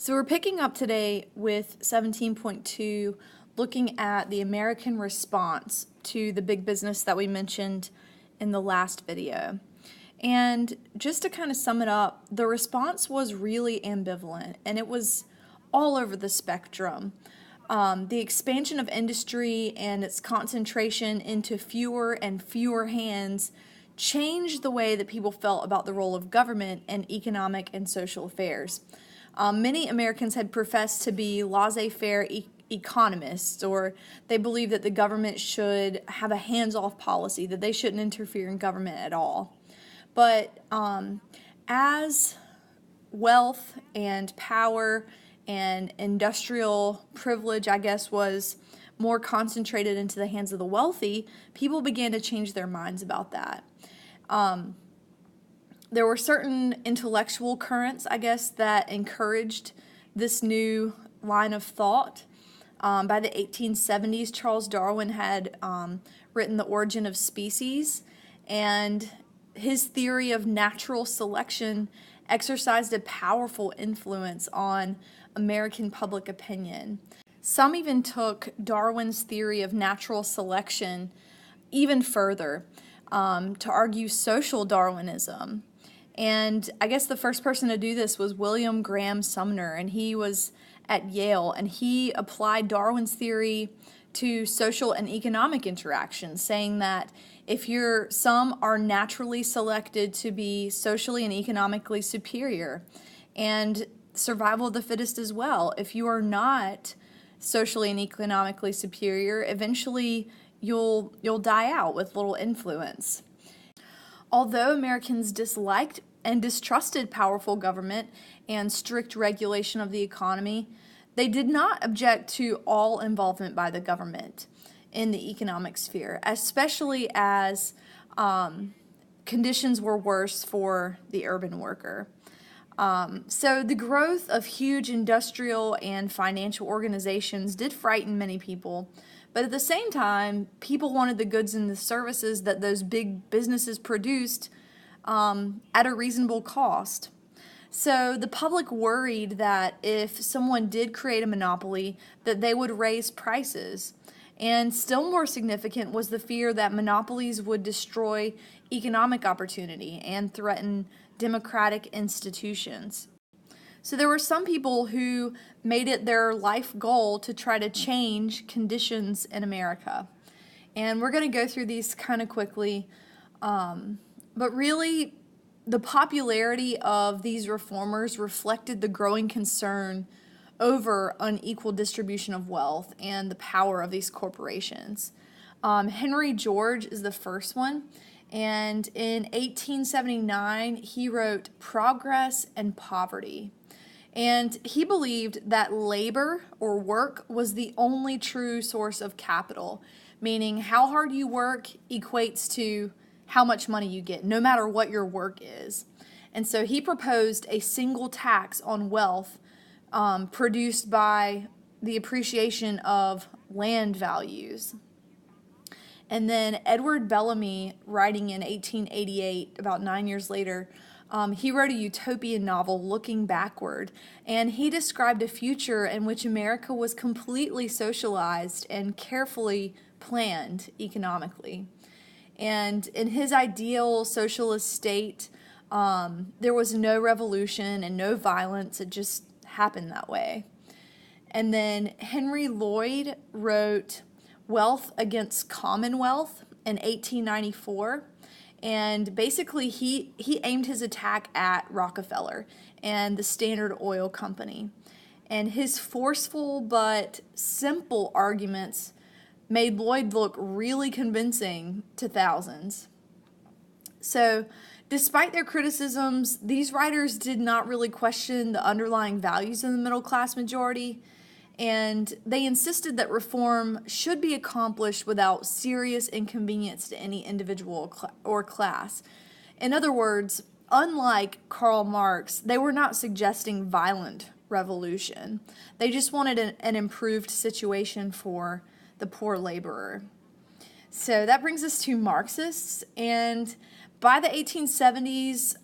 So we're picking up today with 17.2, looking at the American response to the big business that we mentioned in the last video. And just to kind of sum it up, the response was really ambivalent, and it was all over the spectrum. The expansion of industry and its concentration into fewer and fewer hands changed the way that people felt about the role of government in economic and social affairs. Many Americans had professed to be laissez-faire economists, or they believed that the government should have a hands-off policy, that they shouldn't interfere in government at all. But as wealth and power and industrial privilege, I guess, was more concentrated into the hands of the wealthy, people began to change their minds about that. There were certain intellectual currents, I guess, that encouraged this new line of thought. By the 1870s, Charles Darwin had written The Origin of Species, and his theory of natural selection exercised a powerful influence on American public opinion. Some even took Darwin's theory of natural selection even further to argue social Darwinism. And I guess the first person to do this was William Graham Sumner, and he was at Yale, and he applied Darwin's theory to social and economic interactions, saying that if some are naturally selected to be socially and economically superior, and survival of the fittest as well. If you are not socially and economically superior, eventually you'll die out with little influence. Although Americans disliked and distrusted powerful government and strict regulation of the economy, they did not object to all involvement by the government in the economic sphere, especially as conditions were worse for the urban worker. So the growth of huge industrial and financial organizations did frighten many people, but at the same time, people wanted the goods and the services that those big businesses produced at a reasonable cost. So the public worried that if someone did create a monopoly, that they would raise prices. And still more significant was the fear that monopolies would destroy economic opportunity and threaten democratic institutions. So there were some people who made it their life goal to try to change conditions in America. And we're going to go through these kind of quickly. But really, the popularity of these reformers reflected the growing concern over unequal distribution of wealth and the power of these corporations. Henry George is the first one, and in 1879 he wrote Progress and Poverty. And he believed that labor or work was the only true source of capital, meaning how hard you work equates to how much money you get, no matter what your work is. And so he proposed a single tax on wealth produced by the appreciation of land values. And then Edward Bellamy, writing in 1888, about 9 years later, he wrote a utopian novel, Looking Backward, and he described a future in which America was completely socialized and carefully planned economically. And in his ideal socialist state, there was no revolution and no violence. It just happened that way. And then Henry Lloyd wrote Wealth Against Commonwealth in 1894. And basically, he aimed his attack at Rockefeller and the Standard Oil Company. And his forceful but simple arguments made Lloyd look really convincing to thousands. So, despite their criticisms, these writers did not really question the underlying values of the middle-class majority, and they insisted that reform should be accomplished without serious inconvenience to any individual or class. In other words, unlike Karl Marx, they were not suggesting violent revolution. They just wanted an improved situation for the poor laborer. So that brings us to Marxists, and By the 1870s,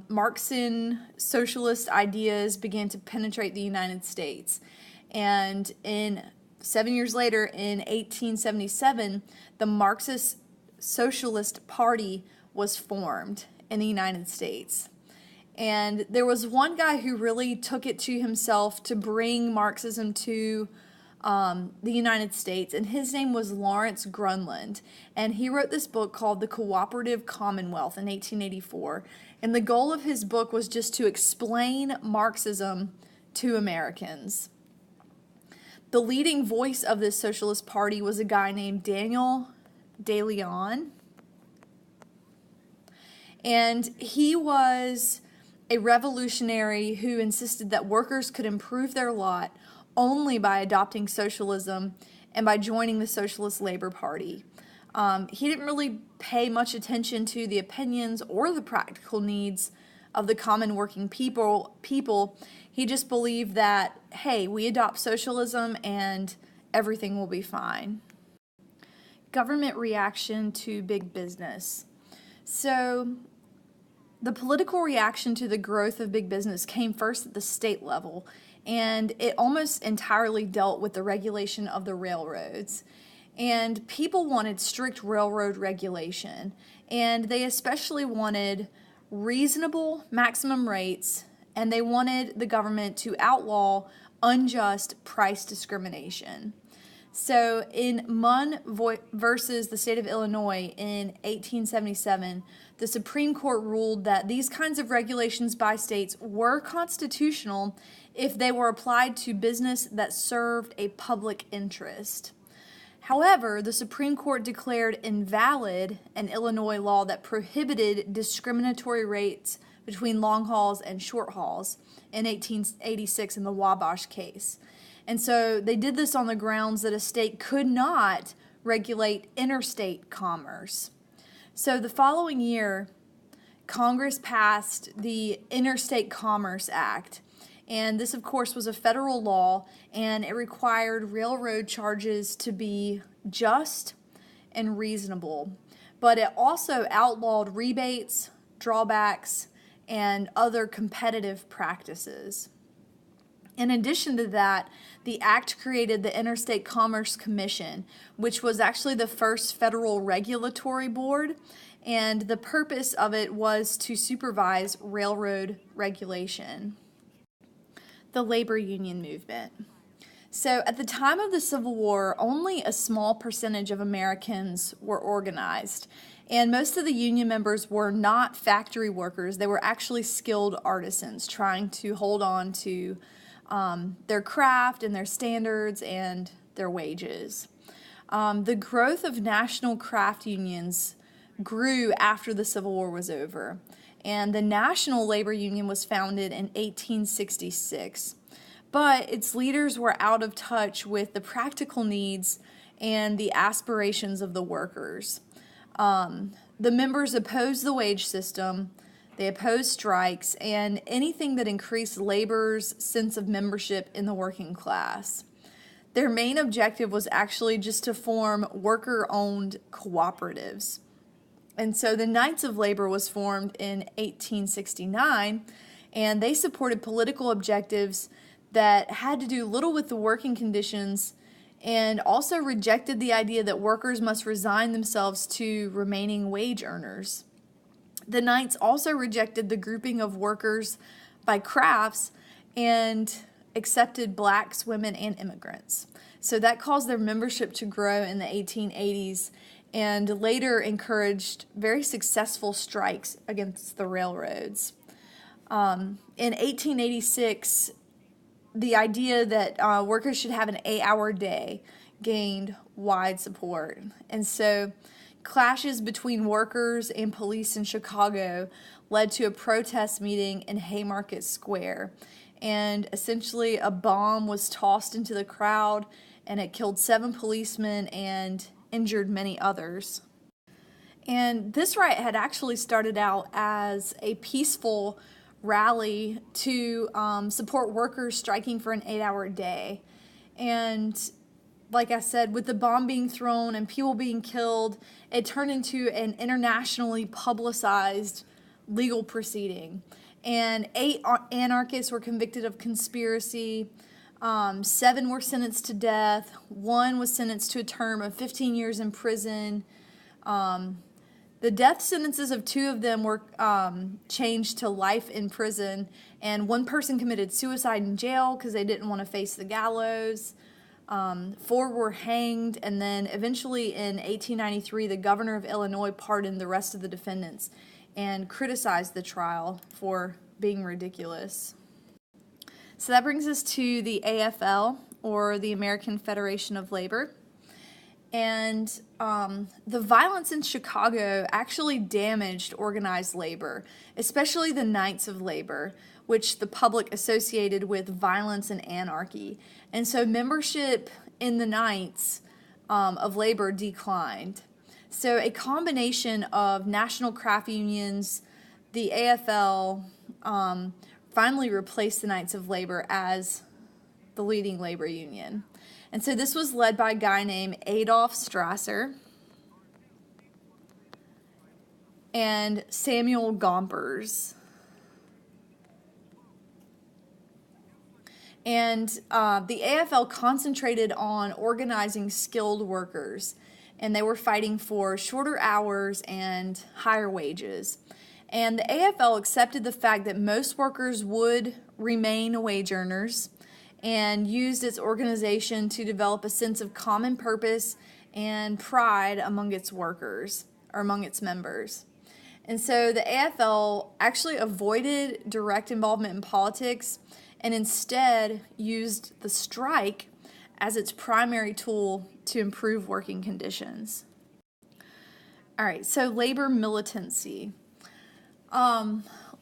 Marxian socialist ideas began to penetrate the United States. And 7 years later, in 1877, the Marxist Socialist Party was formed in the United States. And there was one guy who really took it to himself to bring Marxism to the United States, and his name was Lawrence Grundland. And he wrote this book called The Cooperative Commonwealth in 1884. And the goal of his book was just to explain Marxism to Americans. The leading voice of this socialist party was a guy named Daniel De Leon. And he was a revolutionary who insisted that workers could improve their lot only by adopting socialism and by joining the Socialist Labor Party. He didn't really pay much attention to the opinions or the practical needs of the common working people. He just believed that, hey, we adopt socialism and everything will be fine. Government reaction to big business. So the political reaction to the growth of big business came first at the state level, and it almost entirely dealt with the regulation of the railroads. And people wanted strict railroad regulation, and they especially wanted reasonable maximum rates, and they wanted the government to outlaw unjust price discrimination. So in Munn versus the state of Illinois in 1877, the Supreme Court ruled that these kinds of regulations by states were constitutional if they were applied to business that served a public interest. However, the Supreme Court declared invalid an Illinois law that prohibited discriminatory rates between long hauls and short hauls in 1886 in the Wabash case. And so they did this on the grounds that a state could not regulate interstate commerce. So the following year, Congress passed the Interstate Commerce Act. And this, of course, was a federal law, and it required railroad charges to be just and reasonable. But it also outlawed rebates, drawbacks, and other competitive practices. In addition to that, the act created the Interstate Commerce Commission, which was actually the first federal regulatory board, and the purpose of it was to supervise railroad regulation. The labor union movement. So at the time of the Civil War, only a small percentage of Americans were organized, and most of the union members were not factory workers. They were actually skilled artisans trying to hold on to their craft and their standards and their wages. The growth of national craft unions grew after the Civil War was over, and the National Labor Union was founded in 1866. But its leaders were out of touch with the practical needs and the aspirations of the workers. The members opposed the wage system, they opposed strikes, and anything that increased labor's sense of membership in the working class. Their main objective was actually just to form worker-owned cooperatives. And so the Knights of Labor was formed in 1869, and they supported political objectives that had to do little with the working conditions and also rejected the idea that workers must resign themselves to remaining wage earners. The Knights also rejected the grouping of workers by crafts and accepted blacks, women, and immigrants. So that caused their membership to grow in the 1880s and later encouraged very successful strikes against the railroads. In 1886, the idea that workers should have an 8-hour day gained wide support. And so clashes between workers and police in Chicago led to a protest meeting in Haymarket Square. And essentially a bomb was tossed into the crowd, and it killed 7 policemen and injured many others. And this riot had actually started out as a peaceful rally to support workers striking for an 8-hour day. And like I said, with the bomb being thrown and people being killed, it turned into an internationally publicized legal proceeding. And 8 anarchists were convicted of conspiracy. 7 were sentenced to death. 1 was sentenced to a term of 15 years in prison. The death sentences of 2 of them were changed to life in prison, and 1 person committed suicide in jail because they didn't want to face the gallows. 4 were hanged, and then eventually in 1893, the governor of Illinois pardoned the rest of the defendants and criticized the trial for being ridiculous. So that brings us to the AFL, or the American Federation of Labor. And the violence in Chicago actually damaged organized labor, especially the Knights of Labor, which the public associated with violence and anarchy. And so membership in the Knights of Labor declined. So a combination of national craft unions, the AFL, finally replaced the Knights of Labor as the leading labor union. And so this was led by a guy named Adolf Strasser and Samuel Gompers. And the AFL concentrated on organizing skilled workers, and they were fighting for shorter hours and higher wages. And the AFL accepted the fact that most workers would remain wage earners, and used its organization to develop a sense of common purpose and pride among its workers, or among its members. And so the AFL actually avoided direct involvement in politics and instead used the strike as its primary tool to improve working conditions. All right, so labor militancy.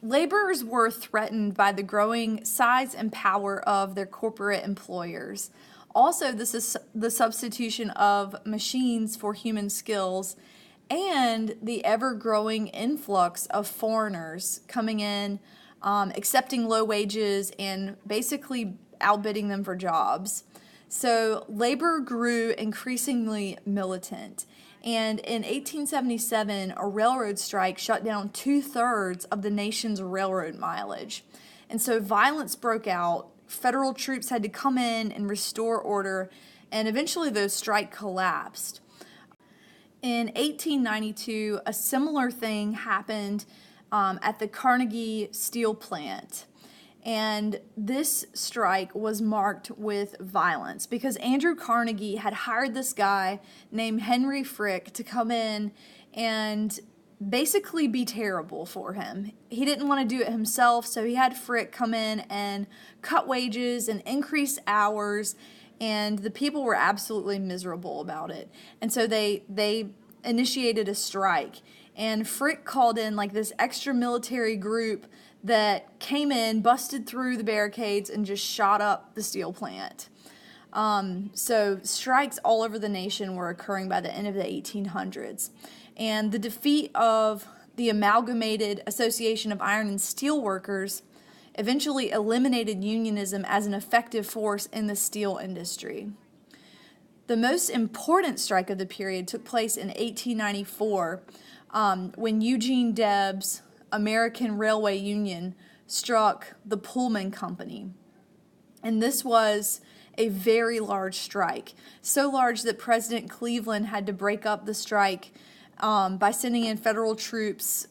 Laborers were threatened by the growing size and power of their corporate employers. Also, this is the substitution of machines for human skills and the ever-growing influx of foreigners coming in, accepting low wages and basically outbidding them for jobs. So labor grew increasingly militant. And in 1877, a railroad strike shut down 2/3 of the nation's railroad mileage. And so violence broke out. Federal troops had to come in and restore order, and eventually the strike collapsed. In 1892, a similar thing happened at the Carnegie steel plant. And this strike was marked with violence because Andrew Carnegie had hired this guy named Henry Frick to come in and basically be terrible for him. He didn't want to do it himself, so he had Frick come in and cut wages and increase hours, and the people were absolutely miserable about it. And so they initiated a strike, and Frick called in like this extra military group that came in, busted through the barricades, and just shot up the steel plant. So strikes all over the nation were occurring by the end of the 1800s. And the defeat of the Amalgamated Association of Iron and Steel Workers eventually eliminated unionism as an effective force in the steel industry. The most important strike of the period took place in 1894 when Eugene Debs' American Railway Union struck the Pullman Company. And this was a very large strike, so large that President Cleveland had to break up the strike by sending in federal troops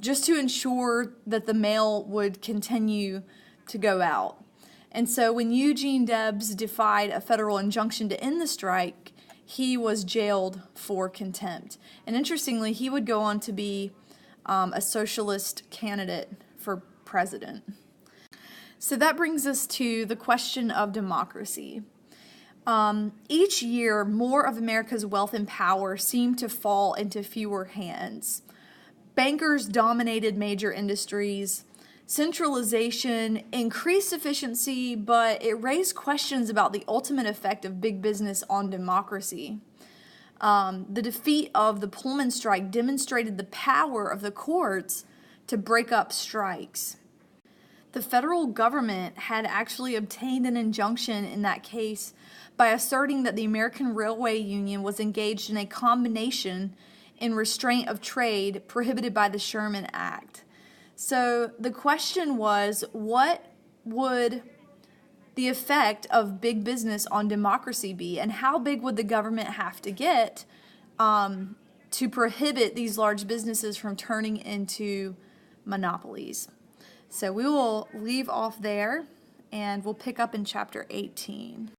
just to ensure that the mail would continue to go out. And so when Eugene Debs defied a federal injunction to end the strike, he was jailed for contempt. And interestingly, he would go on to be a socialist candidate for president. So that brings us to the question of democracy. Each year, more of America's wealth and power seemed to fall into fewer hands. Bankers dominated major industries. Centralization increased efficiency, but it raised questions about the ultimate effect of big business on democracy. The defeat of the Pullman strike demonstrated the power of the courts to break up strikes. The federal government had actually obtained an injunction in that case by asserting that the American Railway Union was engaged in a combination in restraint of trade prohibited by the Sherman Act. So the question was, what would the effect of big business on democracy be, and how big would the government have to get to prohibit these large businesses from turning into monopolies? So we will leave off there, and we'll pick up in chapter 18.